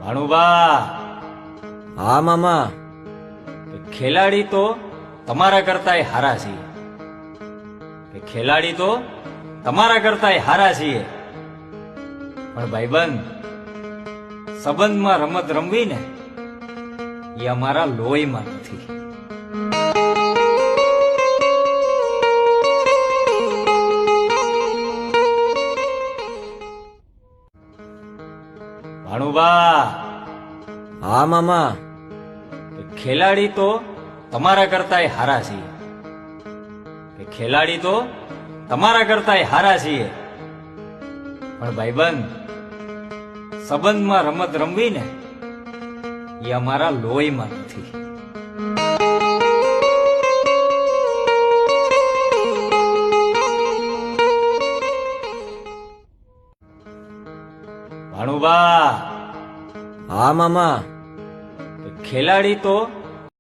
ભાણુબા, હા મામા. ખેલાડી તો તમારા કરતાંય હારા છીએ. ખેલાડી તો તમારા કરતાંય હારા છીએ, પણ ભાઈબંધ, સંબંધમાં રમત રમવી ને એ અમારા લોહીમાં નથી. ભાણુબા, હા મામા. ખેલાડી તો તમારા કરતાંય હારા છીએ. ખેલાડી તો તમારા કરતાંય હારા છીએ, પણ ભાઈબંધ, સંબંધમાં રમત રમવી ને એ અમારા લોહીમાં નથી. ભાણુબા, હા મામા. ખેલાડી તો